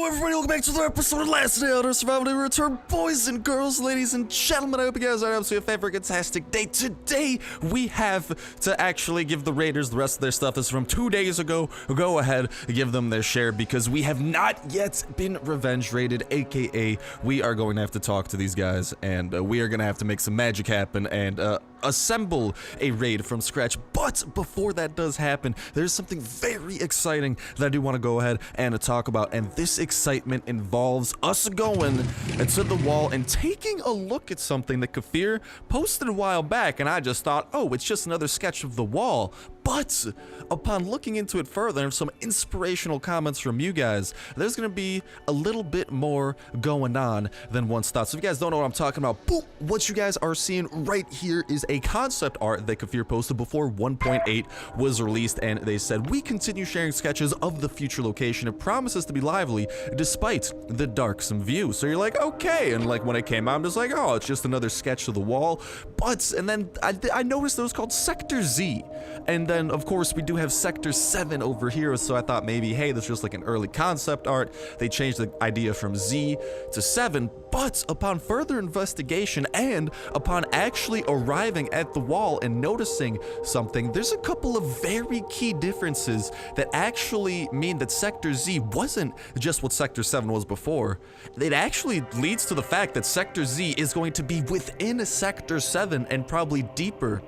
everybody, welcome back to another episode of Last Day on Survival Return. Boys and girls, ladies and gentlemen, I hope you guys are having a fantastic day. Today, we have to actually give the raiders the rest of their stuff. This is from 2 days ago. Go ahead and give them their share because we have not yet been revenge raided, aka we are going to have to talk to these guys and we are going to have to make some magic happen and assemble a raid from scratch. But before that does happen, there's something very exciting that I do want to go ahead and talk about, and this excitement involves us going to the wall and taking a look at something that Kafir posted a while back, and I just thought, oh, it's just another sketch of the wall. But upon looking into it further and some inspirational comments from you guys, there's going to be a little bit more going on than once thought. So if you guys don't know what I'm talking about, boom, what you guys are seeing right here is a concept art that Kafir posted before 1.8 was released, and they said, we continue sharing sketches of the future location. It promises to be lively despite the darksome view. So you're like, okay, and like when it came out, I'm just like, oh, it's just another sketch of the wall. But, and then I noticed it was called Sector Z, and then of course we do have Sector 7 over here, so I thought maybe, hey, this is just like an early concept art. They changed the idea from Z to 7, but upon further investigation and upon actually arriving at the wall and noticing something, there's a couple of very key differences that actually mean that Sector Z wasn't just what Sector 7 was before. It actually leads to the fact that Sector Z is going to be within Sector 7 and probably deeper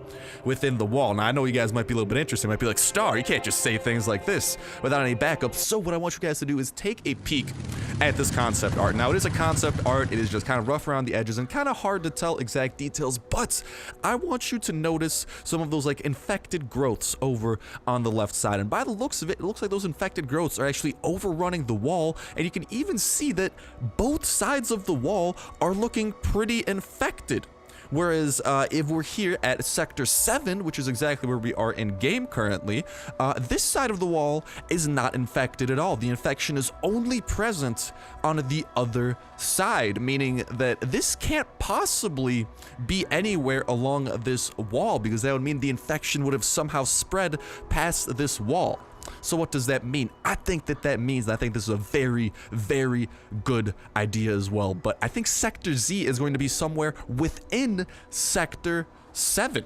within the wall. Now, I know you guys might be a little bit interested, might be like, Star, you can't just say things like this without any backup. So what I want you guys to do is take a peek at this concept art. Now, it is a concept art. It is just kind of rough around the edges and kind of hard to tell exact details, but I want you to notice some of those like infected growths over on the left side. And by the looks of it, it looks like those infected growths are actually overrunning the wall, and you can even see that both sides of the wall are looking pretty infected. Whereas if we're here at Sector 7, which is exactly where we are in game currently, this side of the wall is not infected at all. The infection is only present on the other side, meaning that this can't possibly be anywhere along this wall, because that would mean the infection would have somehow spread past this wall. So what does that mean? I think that means, I think this is a very, very good idea as well, but I think Sector Z is going to be somewhere within Sector 7.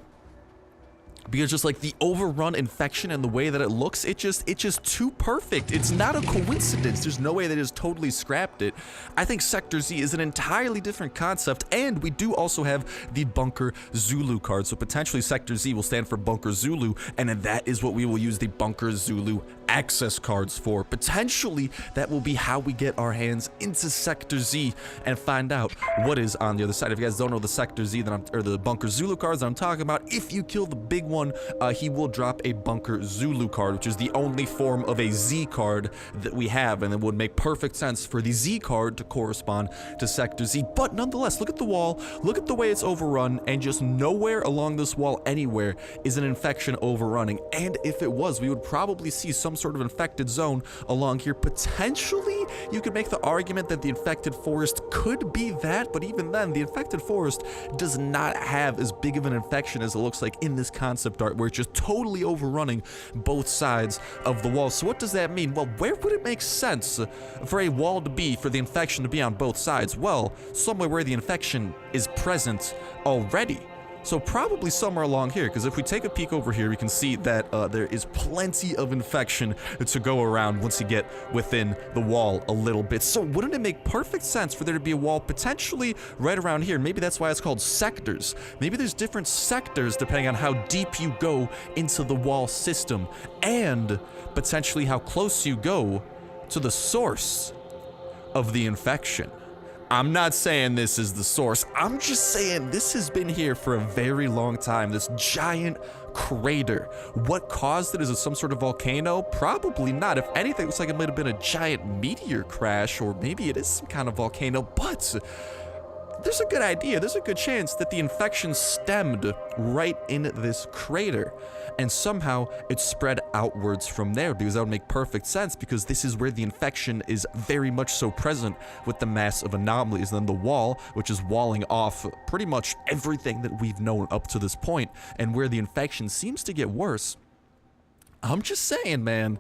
Because just like the overrun infection and the way that it looks, it's just too perfect. It's not a coincidence. There's no way they just totally scrapped it. I think Sector Z is an entirely different concept, and we do also have the Bunker Zulu card. So potentially Sector Z will stand for Bunker Zulu, and then that is what we will use the Bunker Zulu access cards for. Potentially that will be how we get our hands into Sector Z and find out what is on the other side. If you guys don't know the Sector Z or the Bunker Zulu cards that I'm talking about, if you kill the big one, he will drop a Bunker Zulu card, which is the only form of a Z card that we have, and it would make perfect sense for the Z card to correspond to Sector Z. But nonetheless, look at the wall, look at the way it's overrun, and just nowhere along this wall anywhere is an infection overrunning. And if it was, we would probably see some sort of infected zone along here. Potentially, you could make the argument that the infected forest could be that, but even then, the infected forest does not have as big of an infection as it looks like in this concept art, where it's just totally overrunning both sides of the wall. So what does that mean? Well, where would it make sense for a wall to be, for the infection to be on both sides? Well, somewhere where the infection is present already. So probably somewhere along here, because if we take a peek over here, we can see that there is plenty of infection to go around once you get within the wall a little bit. So wouldn't it make perfect sense for there to be a wall potentially right around here? Maybe that's why it's called sectors. Maybe there's different sectors depending on how deep you go into the wall system, and potentially how close you go to the source of the infection. I'm not saying this is the source. I'm just saying this has been here for a very long time. This giant crater. What caused it? Is it some sort of volcano? Probably not. If anything, it looks like it might have been a giant meteor crash, or maybe it is some kind of volcano, but there's a good idea. There's a good chance that the infection stemmed right in this crater, and somehow it spread outwards from there, because that would make perfect sense, because this is where the infection is very much so present with the mass of anomalies. And then the wall, which is walling off pretty much everything that we've known up to this point, and where the infection seems to get worse. I'm just saying, man,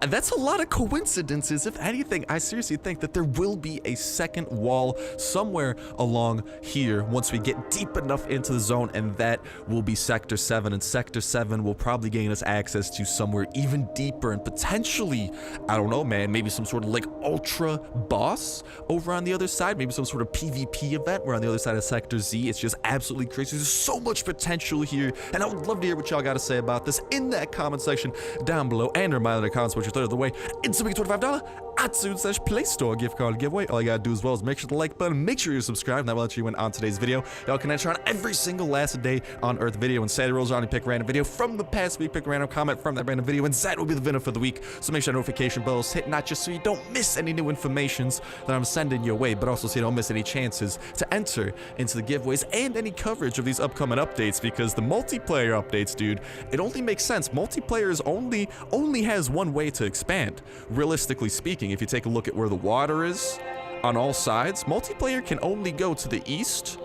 That's a lot of coincidences. If anything, I seriously think that there will be a second wall somewhere along here once we get deep enough into the zone, and that will be Sector 7, and Sector 7 will probably gain us access to somewhere even deeper, and potentially, I don't know, man, maybe some sort of like ultra boss over on the other side, maybe some sort of PvP event where on the other side of Sector Z. It's just absolutely crazy. There's so much potential here, and I would love to hear what y'all got to say about this in that comment section down below, and remind in the comments what you third of the way. It's a big $25 iTunes/Play Store gift card giveaway. All you gotta do as well is make sure to like button, make sure you're subscribed, and that will let you win on today's video. Y'all can enter on every single last day on Earth video, and Saturday rolls around and pick a random video from the past week, pick a random comment from that random video, and that will be the winner for the week. So make sure notification bells hit, not just so you don't miss any new informations that I'm sending your way, but also so you don't miss any chances to enter into the giveaways and any coverage of these upcoming updates, because the multiplayer updates, dude, it only makes sense. Multiplayer is only has one way to expand, realistically speaking. If you take a look at where the water is on all sides, multiplayer can only go to the east,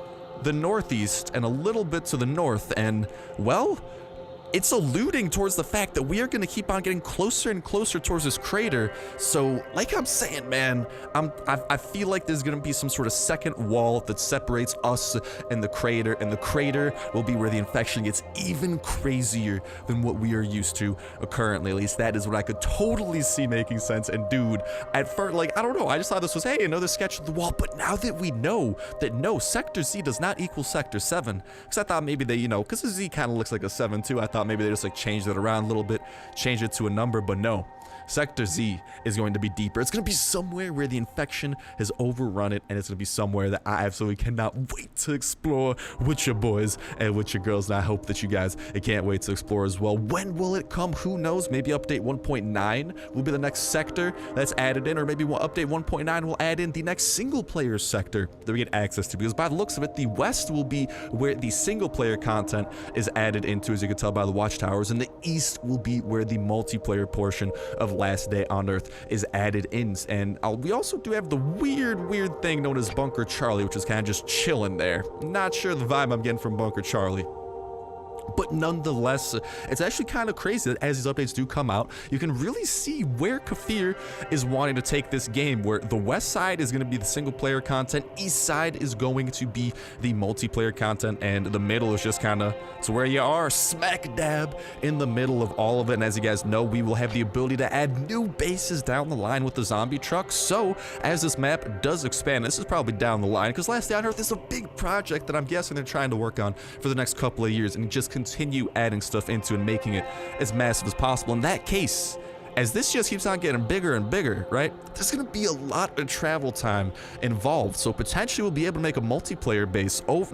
the northeast, and a little bit to the north, and well, it's alluding towards the fact that we are going to keep on getting closer and closer towards this crater. So like I'm saying, man, I feel like there's going to be some sort of second wall that separates us and the crater will be where the infection gets even crazier than what we are used to currently. At least that is what I could totally see making sense. And dude, at first, like, I don't know, I just thought this was, hey, another sketch of the wall, but now that we know that no, Sector Z does not equal Sector 7, because I thought maybe they, you know, because the Z kind of looks like a 7 too, I thought maybe they just like changed it around a little bit, change it to a number, but no. Sector Z is going to be deeper. It's going to be somewhere where the infection has overrun it, and it's going to be somewhere that I absolutely cannot wait to explore with your boys and with your girls, and I hope that you guys can't wait to explore as well. When will it come? Who knows? Maybe update 1.9 will be the next sector that's added in, or maybe update 1.9 will add in the next single-player sector that we get access to, because by the looks of it, the west will be where the single-player content is added into, as you can tell by the watchtowers, and the east will be where the multiplayer portion of Last Day on Earth is added in. And we also do have the weird thing known as Bunker Charlie, which is kind of just chilling there. Not sure the vibe I'm getting from Bunker Charlie. But nonetheless, it's actually kind of crazy that as these updates do come out, you can really see where Kafir is wanting to take this game, where the west side is going to be the single player content, east side is going to be the multiplayer content, and the middle is just kind of, it's where you are, smack dab in the middle of all of it. And as you guys know, we will have the ability to add new bases down the line with the zombie truck. So as this map does expand, this is probably down the line, because Last Day on Earth is a big project that I'm guessing they're trying to work on for the next couple of years, and just continue adding stuff into and making it as massive as possible. In that case, as this just keeps on getting bigger and bigger, right, there's going to be a lot of travel time involved. So potentially we'll be able to make a multiplayer base, or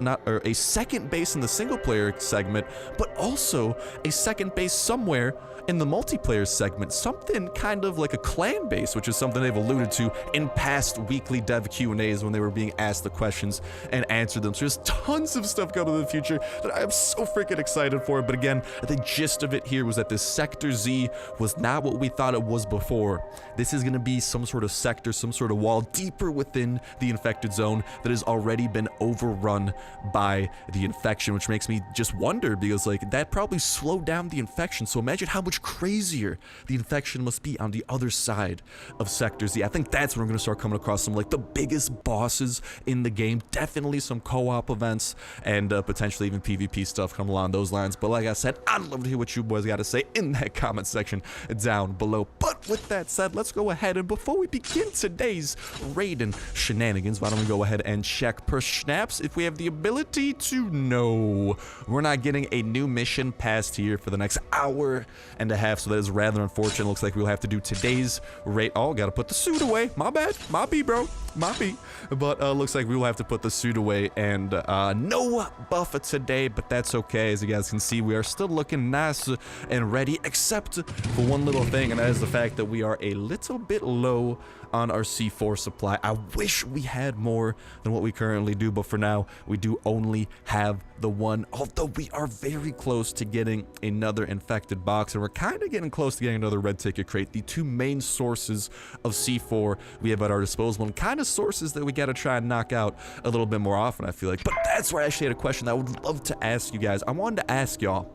a second base in the single player segment, but also a second base somewhere in the multiplayer segment, something kind of like a clan base, which is something they've alluded to in past weekly dev Q&As when they were being asked the questions and answered them. So there's tons of stuff coming in the future that I am so freaking excited for. But again, the gist of it here was that this Sector Z was not what we thought it was before. This is going to be some sort of sector, some sort of wall deeper within the infected zone that has already been overrun by the infection, which makes me just wonder, because like that probably slowed down the infection. So imagine how much crazier the infection must be on the other side of Sector Z. I think that's when we're going to start coming across some like the biggest bosses in the game. Definitely some co-op events, and potentially even PvP stuff coming along those lines. But like I said, I'd love to hear what you boys got to say in that comment section down below. But with that said, let's go ahead, and before we begin today's raid and shenanigans, why don't we go ahead and check per snaps if we have the ability to know. We're not getting a new mission passed here for the next hour and a half, so that is rather unfortunate. Looks like we'll have to do today's raid. Oh, gotta put the suit away. My bad. My B, bro. My B. But looks like we will have to put the suit away, and no buff today, but that's okay. As you guys can see, we are still looking nice and ready, except for one little thing, and that is the fact that we are a little bit low on our C4 supply. I wish we had more than what we currently do, but for now, we do only have the one, although we are very close to getting another infected box, and we're kind of getting close to getting another red ticket crate. The two main sources of C4 we have at our disposal, and kind of sources that we got to try and knock out a little bit more often, I feel like. But that's where I actually had a question that I would love to ask you guys. I wanted to ask y'all,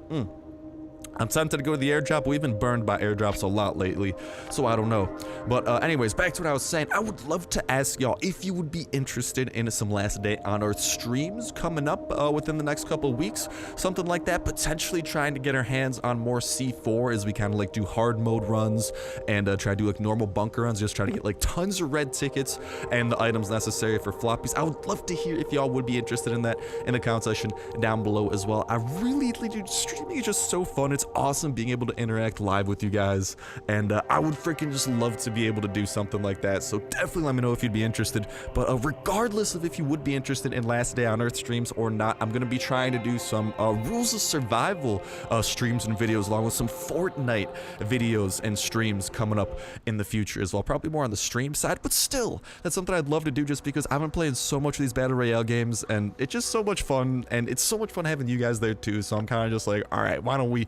I'm tempted to go to the airdrop. We've been burned by airdrops a lot lately, so I don't know. But anyways, back to what I was saying. I would love to ask y'all if you would be interested in some Last Day on Earth streams coming up within the next couple of weeks. Something like that, potentially trying to get our hands on more C4 as we kind of like do hard mode runs and try to do like normal bunker runs, just try to get like tons of red tickets and the items necessary for floppies. I would love to hear if y'all would be interested in that in the comment section down below as well. I really do. Streaming is just so fun. It's awesome being able to interact live with you guys, and I would freaking just love to be able to do something like that, so definitely let me know if you'd be interested. But regardless of if you would be interested in Last Day on Earth streams or not, I'm gonna be trying to do some Rules of Survival streams and videos, along with some Fortnite videos and streams coming up in the future as well, probably more on the stream side, but still, that's something I'd love to do just because I've been playing so much of these Battle Royale games, and it's just so much fun, and it's so much fun having you guys there too, so I'm kind of just like, alright, why don't we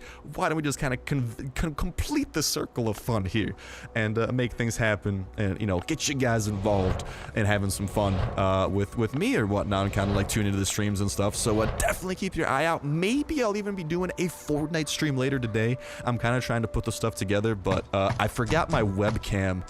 just kind of complete the circle of fun here and make things happen, and, you know, get you guys involved and having some fun with me or whatnot, and kind of like tune into the streams and stuff. So definitely keep your eye out. Maybe I'll even be doing a Fortnite stream later today. I'm kind of trying to put the stuff together, but I forgot my webcam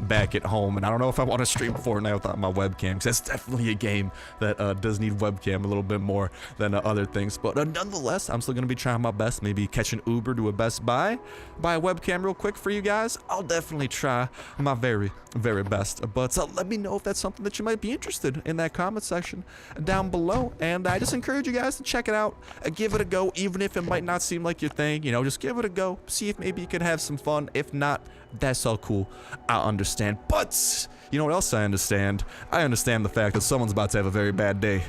back at home, and I don't know if I want to stream Fortnite without my webcam, because that's definitely a game that does need webcam a little bit more than other things. But nonetheless, I'm still going to be trying my best, maybe catch an Uber to a Best Buy, buy a webcam real quick for you guys. I'll definitely try my very best, but let me know if that's something that you might be interested in that comment section down below, and I just encourage you guys to check it out, give it a go, even if it might not seem like your thing, you know, just give it a go, see if maybe you could have some fun. If not, that's all cool, I understand. But you know what else I understand? I understand the fact that someone's about to have a very bad day.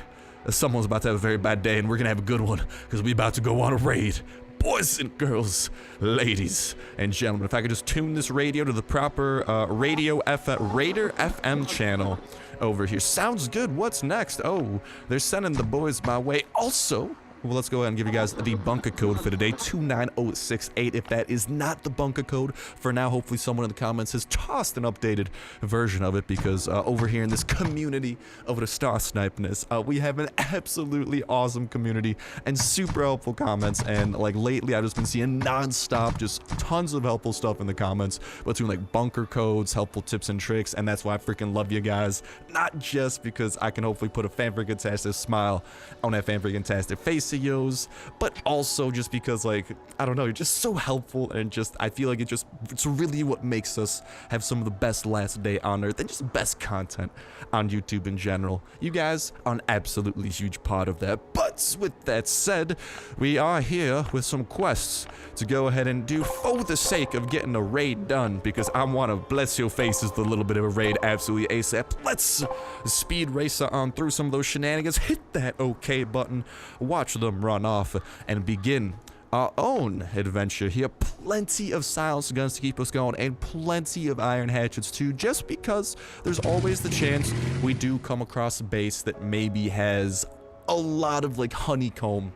Someone's about to have a very bad day, and we're gonna have a good one, because we're about to go on a raid. Boys and girls, ladies and gentlemen, if I could just tune this radio to the proper Raider FM channel over here. Sounds good. What's next? Oh, they're sending the boys my way. Also, well, let's go ahead and give you guys the bunker code for today, 29068. If that is not the bunker code for now, hopefully someone in the comments has tossed an updated version of it, because over here in this community of the Starsnipeness, we have an absolutely awesome community and super helpful comments, and like lately I've just been seeing non-stop just tons of helpful stuff in the comments between like bunker codes, helpful tips and tricks, and that's why I freaking love you guys. Not just because I can hopefully put a fan-freaking-tastic smile on that fan-freaking-tastic face of yours, but also just because, like, I don't know, you're just so helpful, and just I feel like it's really what makes us have some of the best Last Day on Earth and just best content on YouTube in general. You guys are an absolutely huge part of that. But with that said, we are here with some quests to go ahead and do for the sake of getting a raid done, because I want to bless your faces with a little bit of a raid absolutely ASAP. Let's speed racer on through some of those shenanigans, hit that OK button, watch them run off, and begin our own adventure here. Plenty of silenced guns to keep us going, and plenty of iron hatchets too, just because there's always the chance we do come across a base that maybe has a lot of like honeycomb,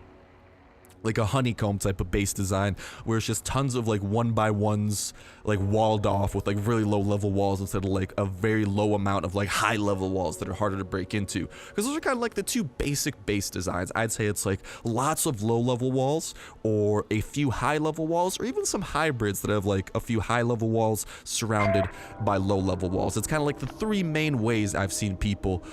like a honeycomb type of base design, where it's just tons of like 1x1s, like walled off with like really low level walls, instead of like a very low amount of like high level walls that are harder to break into. Because those are kind of like the two basic base designs. I'd say it's like lots of low level walls, or a few high level walls, or even some hybrids that have like a few high level walls surrounded by low level walls. It's kind of like the three main ways I've seen people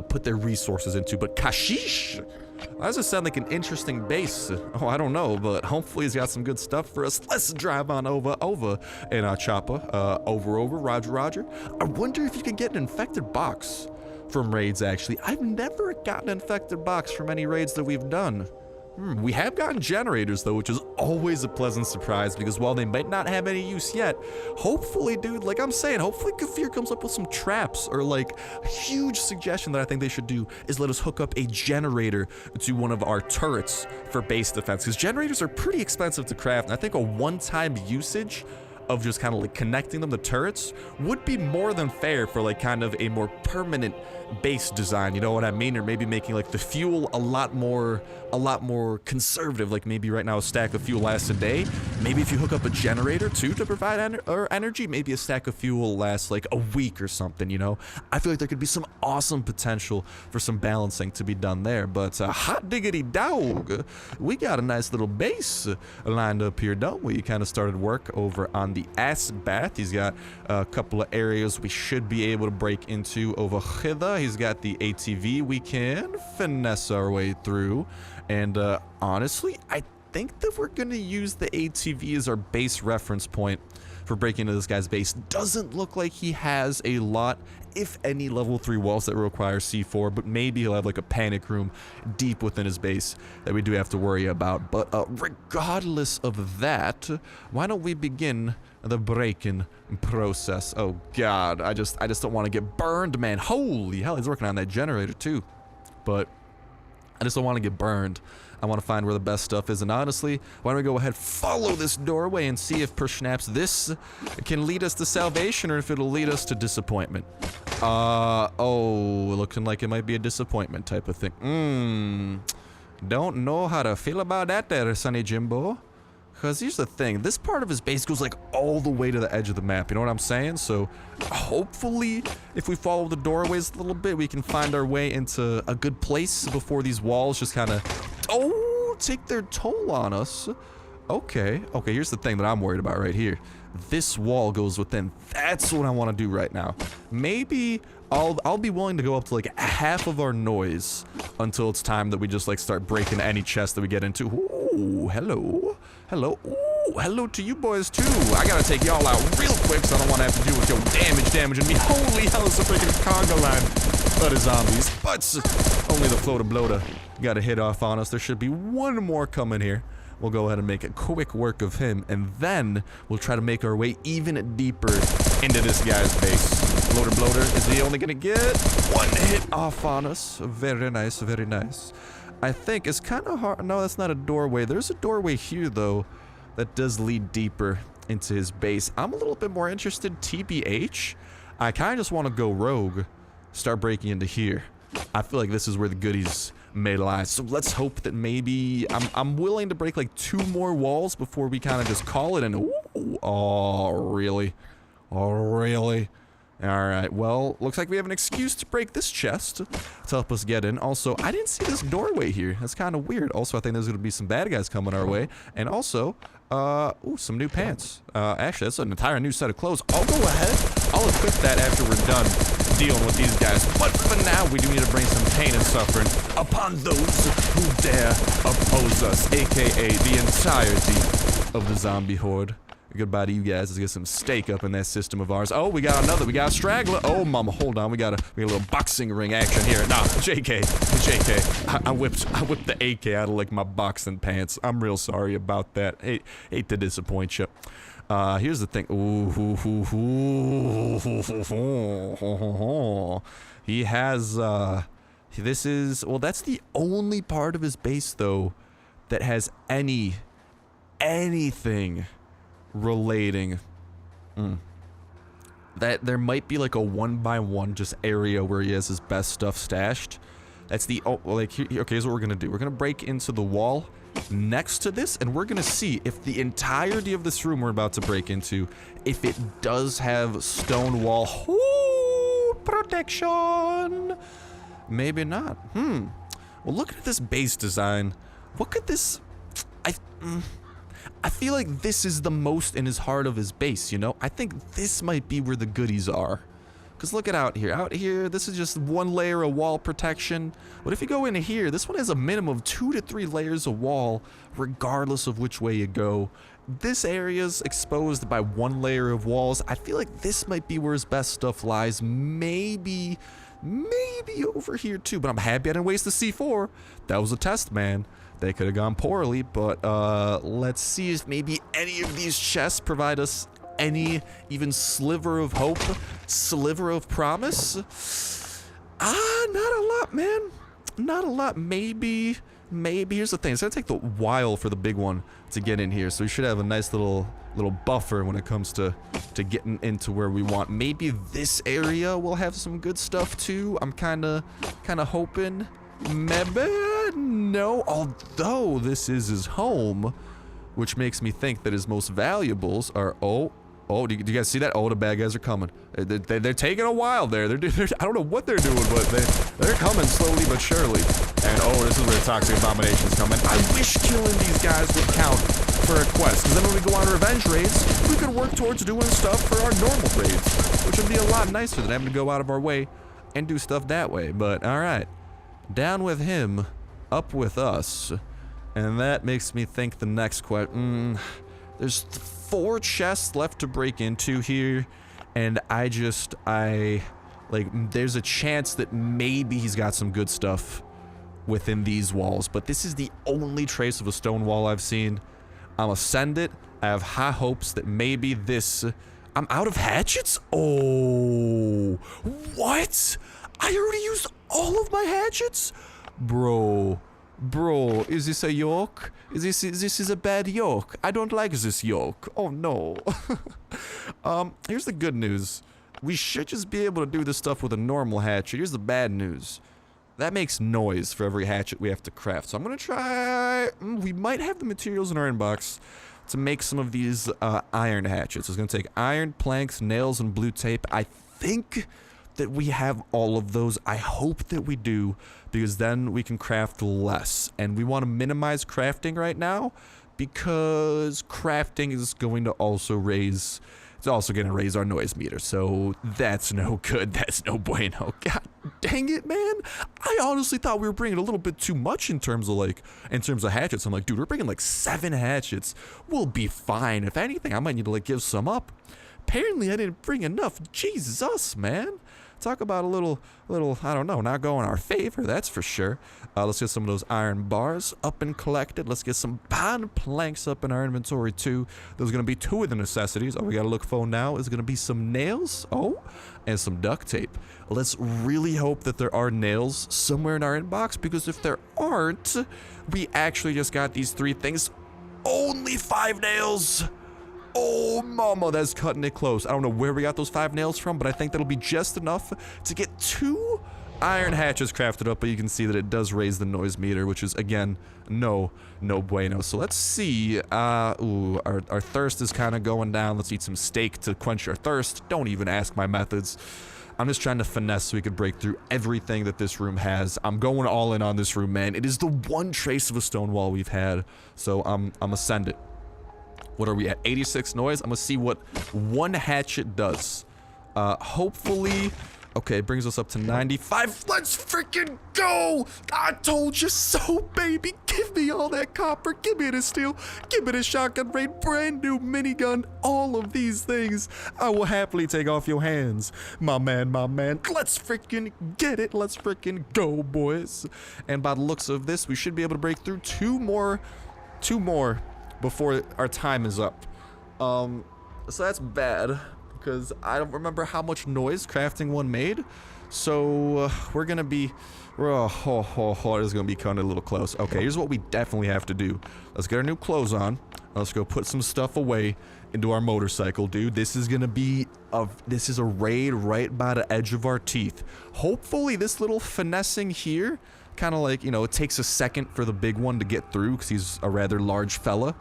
put their resources into. But Kashish, that doesn't sound like an interesting base. Oh, I don't know, but hopefully he's got some good stuff for us. Let's drive on over in our chopper. Over, roger. I wonder if you can get an infected box from raids, actually. I've never gotten an infected box from any raids that we've done. We have gotten generators, though, which is always a pleasant surprise, because while they might not have any use yet, hopefully, dude, like I'm saying, hopefully Kafir comes up with some traps, or like a huge suggestion that I think they should do is let us hook up a generator to one of our turrets for base defense, because generators are pretty expensive to craft, and I think a one-time usage of just kind of like connecting them to turrets would be more than fair for like kind of a more permanent base design, you know what I mean? Or maybe making like the fuel a lot more conservative. Like maybe right now a stack of fuel lasts a day. Maybe if you hook up a generator too to provide energy, maybe a stack of fuel lasts like a week or something, you know? I feel like there could be some awesome potential for some balancing to be done there. But hot diggity dog, we got a nice little base lined up here, don't we? Kind of started work over on the ass bath. He's got a couple of areas we should be able to break into over hither. He's got the ATV we can finesse our way through. And honestly, I think that we're going to use the ATV as our base reference point for breaking into this guy's base. Doesn't look like he has a lot, if any, level 3 walls that require C4, but maybe he'll have like a panic room deep within his base that we do have to worry about. But regardless of that, why don't we begin the break-in process? Oh god, I just don't want to get burned, man. Holy hell, he's working on that generator too. But I just don't want to get burned. I want to find where the best stuff is, and honestly, why don't we go ahead, follow this doorway and see if perhaps this can lead us to salvation or if it'll lead us to disappointment. Oh, looking like it might be a disappointment type of thing. Don't know how to feel about that there, Sonny Jimbo. Because here's the thing, this part of his base goes like all the way to the edge of the map, you know what I'm saying? So hopefully, if we follow the doorways a little bit, we can find our way into a good place before these walls just kind of, take their toll on us. Okay, here's the thing that I'm worried about right here. This wall goes within. That's what I want to do right now. Maybe I'll be willing to go up to like half of our noise until it's time that we just like start breaking any chest that we get into. Ooh, hello. Ooh, hello to you boys too. I gotta take y'all out real quick so I don't want to have to deal with your damaging me. Holy hell, it's a freaking conga line of the zombies. But only the floater bloater got a hit off on us. There should be one more coming here. We'll go ahead and make a quick work of him, and then we'll try to make our way even deeper into this guy's base. Floater bloater, is he only gonna get one hit off on us? Very nice, very nice. I think it's kind of hard. No, that's not a doorway. There's a doorway here, though, that does lead deeper into his base. I'm a little bit more interested, TBH. I kind of just want to go rogue, start breaking into here. I feel like this is where the goodies may lie. So let's hope that maybe I'm willing to break like 2 more walls before we kind of just call it an ooh. Oh, really? Alright, well, looks like we have an excuse to break this chest to help us get in. Also, I didn't see this doorway here. That's kind of weird. Also, I think there's going to be some bad guys coming our way. And also, ooh, some new pants. Actually, that's an entire new set of clothes. I'll go ahead. I'll equip that after we're done dealing with these guys. But for now, we do need to bring some pain and suffering upon those who dare oppose us, aka the entirety of the zombie horde. Goodbye to you guys. Let's get some steak up in that system of ours. Oh, we got a straggler. Oh, mama, hold on. We got a little boxing ring action here. Nah, JK. I whipped the AK out of like my boxing pants. I'm real sorry about that. Hate to disappoint you. Here's the thing. He has, this is, well, that's the only part of his base, though, that has anything relating. That there might be like a 1x1 just area where he has his best stuff stashed. That's the, okay, here's what we're gonna do. We're gonna break into the wall next to this, and we're gonna see if the entirety of this room we're about to break into, if it does have stone wall protection. Maybe not. Well, look at this base design. What could this, I feel like this is the most in his heart of his base, you know? I think this might be where the goodies are. Because look at out here. Out here, this is just 1 layer of wall protection. But if you go into here, this one has a minimum of 2 to 3 layers of wall, regardless of which way you go. This area's exposed by 1 layer of walls. I feel like this might be where his best stuff lies. Maybe over here too. But I'm happy I didn't waste the C4. That was a test, man. They could have gone poorly, but let's see if maybe any of these chests provide us any even sliver of hope, sliver of promise. Not a lot, man. Not a lot. Maybe maybe. Here's the thing, it's gonna take a while for the big one to get in here, so we should have a nice little buffer when it comes to getting into where we want. Maybe this area will have some good stuff too. I'm kinda hoping. Maybe no, although this is his home, which makes me think that his most valuables are oh, do you guys see that? Oh, the bad guys are coming. They're taking a while there. I don't know what they're doing, but they're coming slowly but surely. And oh, this is where the toxic abomination's coming. I wish killing these guys would count for a quest, because then when we go on revenge raids, we could work towards doing stuff for our normal raids, which would be a lot nicer than having to go out of our way and do stuff that way. But all right, down with him, up with us, and that makes me think the next quest. There's 4 chests left to break into here, and there's a chance that maybe he's got some good stuff within these walls, but this is the only trace of a stone wall I've seen. I'm gonna send it. I have high hopes that maybe this... I'm out of hatchets? Oh, what? I already used all of my hatchets? Bro, is this a yoke? This is a bad yoke. I don't like this yoke. Oh no. Here's the good news. We should just be able to do this stuff with a normal hatchet. Here's the bad news. That makes noise for every hatchet we have to craft. So I'm gonna try... we might have the materials in our inbox to make some of these iron hatchets. It's gonna take iron, planks, nails, and blue tape. I think that we have all of those. I hope that we do, because then we can craft less. And we want to minimize crafting right now, because crafting is going to also raise... it's also going to raise our noise meter, so that's no good. That's no bueno. God dang it, man. I honestly thought we were bringing a little bit too much in terms of hatchets. I'm like, dude, we're bringing like 7 hatchets. We'll be fine. If anything, I might need to like give some up. Apparently, I didn't bring enough. Jesus, man. Talk about a little, I don't know, not going our favor, that's for sure. Let's get some of those iron bars up and collected. Let's get some bond planks up in our inventory too. There's gonna be 2 of the necessities. All we gotta look for now is gonna be some nails, and some duct tape. Let's really hope that there are nails somewhere in our inbox, because if there aren't, we actually just got these 3 things. Only 5 nails! Oh, mama, that's cutting it close. I don't know where we got those 5 nails from, but I think that'll be just enough to get 2 iron hatches crafted up, but you can see that it does raise the noise meter, which is, again, no bueno. So let's see. Our thirst is kind of going down. Let's eat some steak to quench our thirst. Don't even ask my methods. I'm just trying to finesse so we could break through everything that this room has. I'm going all in on this room, man. It is the one trace of a stone wall we've had, so I'm gonna send it. What are we at? 86 noise? I'm gonna see what 1 hatchet does. Hopefully... okay, it brings us up to 95. Let's freaking go! I told you so, baby! Give me all that copper, give me the steel, give me the shotgun raid, brand new minigun, all of these things I will happily take off your hands. My man, let's freaking get it! Let's freaking go, boys! And by the looks of this, we should be able to break through 2 more before our time is up. So that's bad, because I don't remember how much noise crafting 1 made. So we're gonna be... this is gonna be kind of a little close. Okay, here's what we definitely have to do. Let's get our new clothes on. Let's go put some stuff away into our motorcycle, dude. This is gonna be this is a raid right by the edge of our teeth. Hopefully this little finessing here, kind of like, you know, it takes a second for the big one to get through, because he's a rather large fella.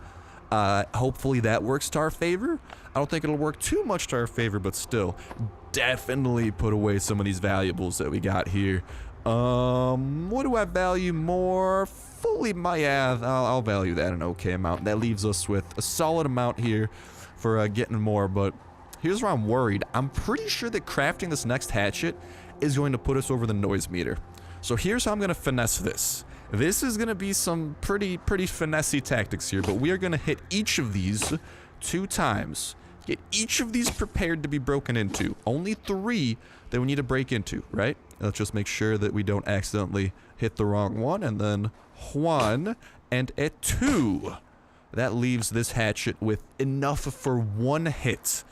Hopefully that works to our favor. I don't think it'll work too much to our favor, but still, definitely put away some of these valuables that we got here. What do I value more? Fully, I'll value that an okay amount. That leaves us with a solid amount here for getting more, but here's where I'm worried. I'm pretty sure that crafting this next hatchet is going to put us over the noise meter. So here's how I'm going to finesse this. This is going to be some pretty finessey tactics here, but we are going to hit each of these 2 times. Get each of these prepared to be broken into. Only 3 that we need to break into, right? Let's just make sure that we don't accidentally hit the wrong one, and then 1 and a 2. That leaves this hatchet with enough for 1 hit.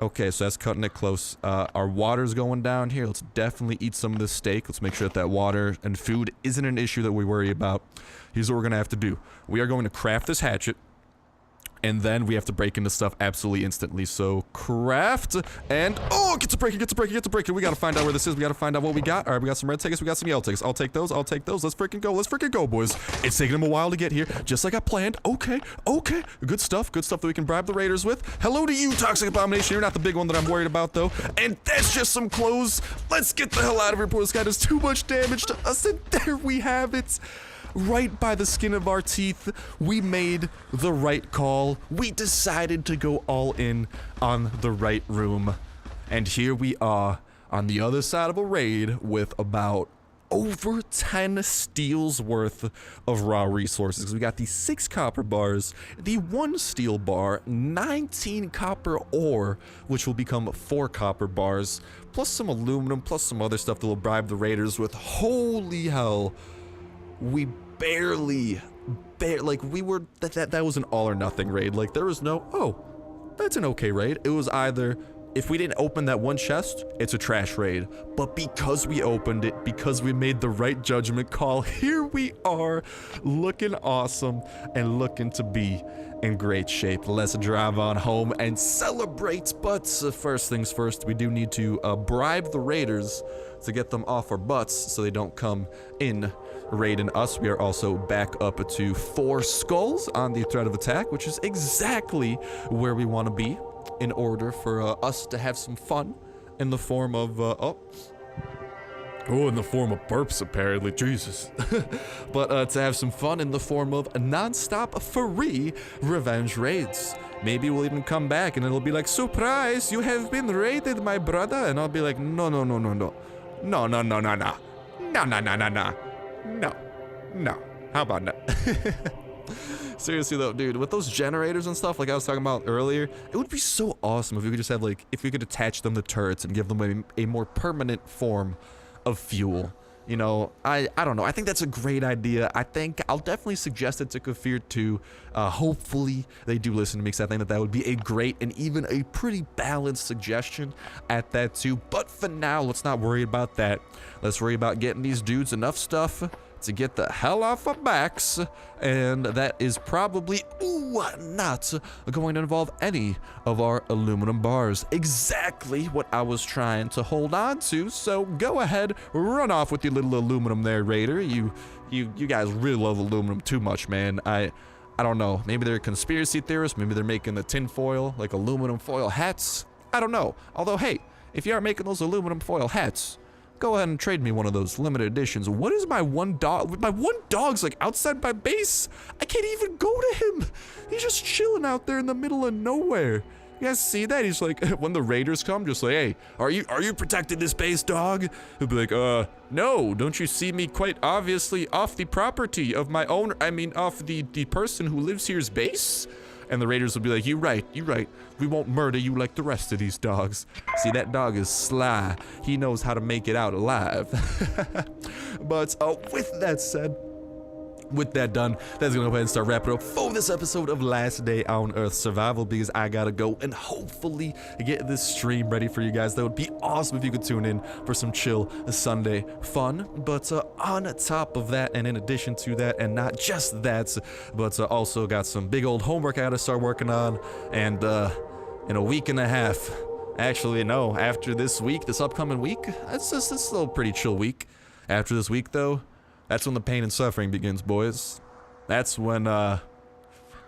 Okay, so that's cutting it close. Our water's going down here. Let's definitely eat some of this steak. Let's make sure that that water and food isn't an issue that we worry about. Here's what we're gonna have to do. We are going to craft this hatchet, and then we have to break into stuff absolutely instantly. So craft, and oh, get to breaking. We gotta find out where this is. We gotta find out what we got. All right, we got some red tickets. We got some yellow tickets. I'll take those. Let's freaking go, boys. It's taking them a while to get here, just like I planned. Okay. Good stuff that we can bribe the raiders with. Hello to you, toxic abomination. You're not the big one that I'm worried about, though. And that's just some clothes. Let's get the hell out of here before this guy does too much damage to us. And there we have it. Right by the skin of our teeth, we made the right call. We decided to go all in on the right room. And here we are on the other side of a raid with about over 10 steels worth of raw resources. We got the 6 copper bars, the 1 steel bar, 19 copper ore, which will become 4 copper bars, plus some aluminum, plus some other stuff that will bribe the raiders with. Holy hell. We barely, like, we were, that was an all or nothing raid. Like, there was no, oh, that's an okay raid. It was either, if we didn't open that one chest, it's a trash raid. But because we opened it, because we made the right judgment call, here we are, looking awesome and looking to be in great shape. Let's drive on home and celebrate. But first things first, we do need to bribe the raiders to get them off our butts so they don't come in raiding us. We are also back up to 4 skulls on the threat of attack, which is exactly where we want to be in order for us to have some fun in the form of in the form of burps, apparently. Jesus. But to have some fun in the form of non-stop free revenge raids. Maybe we'll even come back and it'll be like, surprise, you have been raided, my brother. And I'll be like, no. How about no? Seriously though, dude, with those generators and stuff like I was talking about earlier, it would be so awesome if we could just have, like, if we could attach them to turrets and give them a more permanent form of fuel. You know, I don't know. I think that's a great idea. I think I'll definitely suggest it to Kafir too. Hopefully they do listen to me, because I think that would be a great and even a pretty balanced suggestion at that too. But for now, let's not worry about that. Let's worry about getting these dudes enough stuff to get the hell off our backs, and that is probably not going to involve any of our aluminum bars. Exactly what I was trying to hold on to, so go ahead, run off with your little aluminum there, Raider. You guys really love aluminum too much, man. I don't know, maybe they're conspiracy theorists, maybe they're making the tin foil, like aluminum foil hats, I don't know. Although, hey, if you are making those aluminum foil hats, go ahead and trade me one of those limited editions. What is my one dog? My one dog's like outside my base. I can't even go to him. He's just chilling out there in the middle of nowhere. You guys see that? He's like, when the raiders come, just like, hey, are you protecting this base, dog? He'll be like, no, don't you see me quite obviously off the property of my owner? I mean, off the person who lives here's base? And the raiders will be like, you're right. We won't murder you like the rest of these dogs. See, that dog is sly. He knows how to make it out alive. But with that said, with that done, that's gonna go ahead and start wrapping up for this episode of Last Day on Earth Survival, because I gotta go and hopefully get this stream ready for you guys. That would be awesome if you could tune in for some chill Sunday fun. But on top of that, and in addition to that, and not just that, but also got some big old homework I gotta start working on, and in a week and a half, actually no, after this week, this upcoming week, it's still a pretty chill week. After this week though, that's when the pain and suffering begins, boys. That's when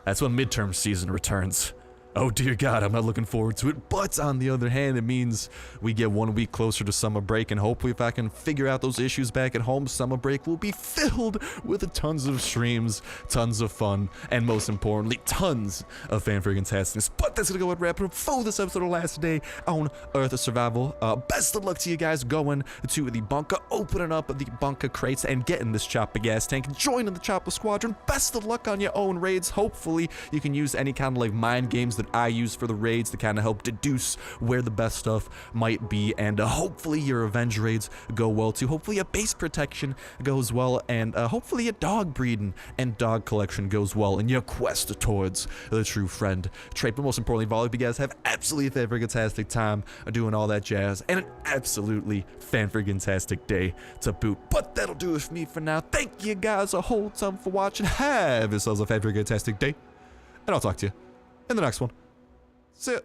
midterm season returns. Oh dear God, I'm not looking forward to it. But on the other hand, it means we get 1 week closer to summer break, and hopefully if I can figure out those issues back at home, summer break will be filled with tons of streams, tons of fun, and most importantly, tons of fan-freaking-tasticness. But that's gonna go and wrap it up for this episode of Last Day on Earth Survival. Best of luck to you guys going to the bunker, opening up the bunker crates, and getting this chopper gas tank, joining the chopper squadron. Best of luck on your own raids. Hopefully you can use any kind of like mind games that I use for the raids to kind of help deduce where the best stuff might be, and hopefully your revenge raids go well too. Hopefully a base protection goes well, and hopefully a dog breeding and dog collection goes well in your quest towards the true friend trait. But most importantly, all of you guys have absolutely a fantastic time doing all that jazz, and an absolutely fantastic day to boot. But that'll do it for me for now. Thank you guys a whole ton for watching. Have yourselves a fantastic day, and I'll talk to you in the next one. See ya.